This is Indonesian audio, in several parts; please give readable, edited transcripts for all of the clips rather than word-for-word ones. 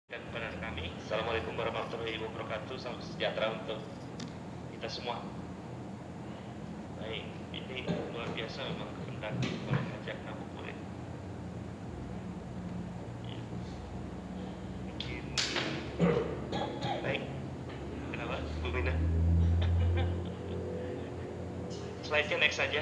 Dan kepada kami, Assalamualaikum warahmatullahi wabarakatuh. Salam sejahtera untuk kita semua. Baik, ini luar biasa memang kehendak oleh Hajat Ngabuburit. Ya. Mungkin baik. Kenapa, Bu Mina? Slide-nya next saja.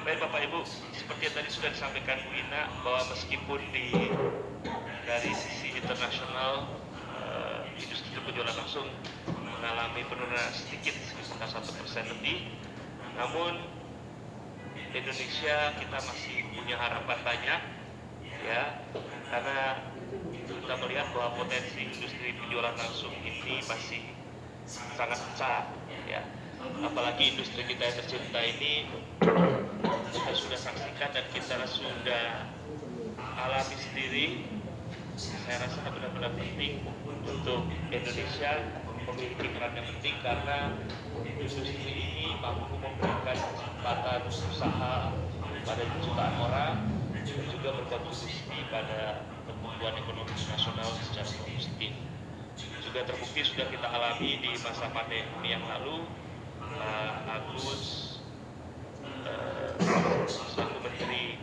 Baik Bapak Ibu, seperti yang tadi sudah disampaikan Bu Ina, bahwa meskipun dari sisi internasional industri penjualan langsung mengalami penurunan sedikit sekitar 1% lebih, namun Indonesia kita masih punya harapan banyak, ya, karena kita melihat bahwa potensi industri penjualan langsung ini masih sangat besar, ya. Apalagi industri kita yang tercinta ini kita sudah saksikan dan kita sudah alami sendiri. Saya rasa benar-benar penting untuk Indonesia memiliki peran yang penting, karena industri ini mampu memberikan kesempatan usaha pada jutaan orang dan juga berkontribusi pada pertumbuhan ekonomi nasional secara positif. Juga terbukti sudah kita alami di masa pandemi yang lalu. Agus selaku Menteri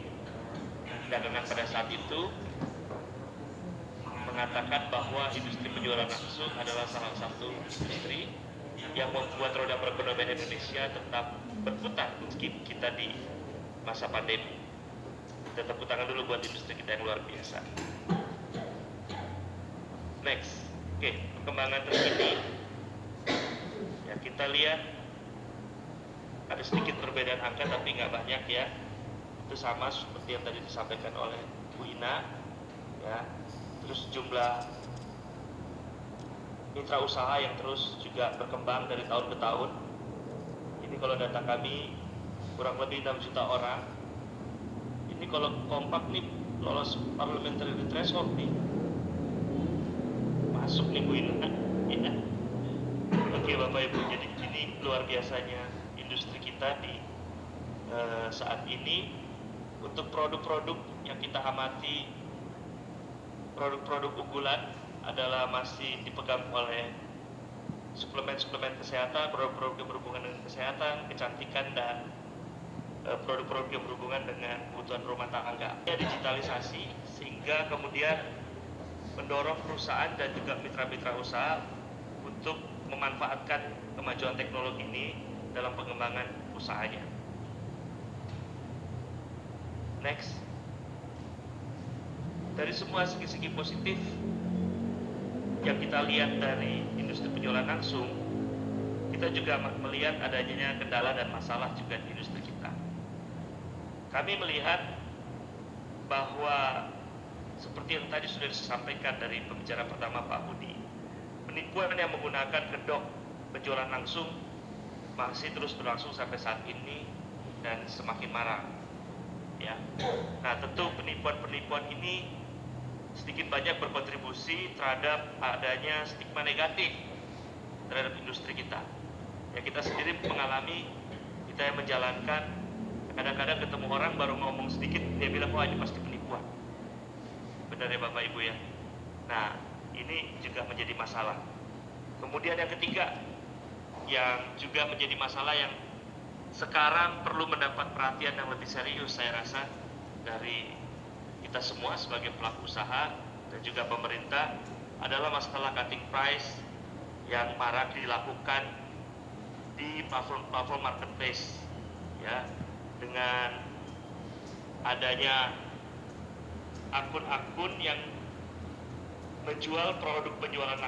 Dagangan pada saat itu mengatakan bahwa industri penjualan langsung adalah salah satu industri yang membuat roda perekonomian Indonesia tetap berputar meski kita di masa pandemi. Kita tepuk tangan dulu buat industri kita yang luar biasa. Next, oke, perkembangan terkini. Ya, kita lihat ada sedikit perbedaan angka tapi nggak banyak, ya. Itu sama seperti yang tadi disampaikan oleh Bu Ina, ya. Terus jumlah mitra usaha yang terus juga berkembang dari tahun ke tahun. Ini kalau data kami kurang lebih 6 juta orang. Ini kalau kompak nih lolos parliamentary threshold nih, masuk nih Bu Ina, ya. Oke Bapak Ibu, jadi ini luar biasanya industri kita di saat ini. Untuk produk-produk yang kita amati, produk-produk unggulan adalah masih dipegang oleh suplemen-suplemen kesehatan, produk-produk yang berhubungan dengan kesehatan, kecantikan, dan produk-produk yang berhubungan dengan kebutuhan rumah tangga. Digitalisasi sehingga kemudian mendorong perusahaan dan juga mitra-mitra usaha untuk memanfaatkan kemajuan teknologi ini dalam pengembangan usahanya. Next. Dari semua segi-segi positif yang kita lihat dari industri penjualan langsung, kita juga melihat adanya kendala dan masalah juga di industri kita. Kami melihat bahwa seperti yang tadi sudah disampaikan dari pembicara pertama Pak Budi, penipuan yang menggunakan kedok penjualan langsung masih terus berlangsung sampai saat ini dan semakin marak, ya. Nah, tentu penipuan-penipuan ini sedikit banyak berkontribusi terhadap adanya stigma negatif terhadap industri kita. Ya, kita sendiri mengalami, kita yang menjalankan, kadang-kadang ketemu orang baru ngomong sedikit dia bilang, wah ini pasti penipuan. Benar ya Bapak Ibu, ya. Nah, ini juga menjadi masalah. Kemudian yang ketiga, yang juga menjadi masalah yang sekarang perlu mendapat perhatian yang lebih serius, saya rasa, dari kita semua sebagai pelaku usaha dan juga pemerintah, adalah masalah cutting price yang marak dilakukan di platform marketplace, ya, dengan adanya akun-akun yang menjual produk penjualan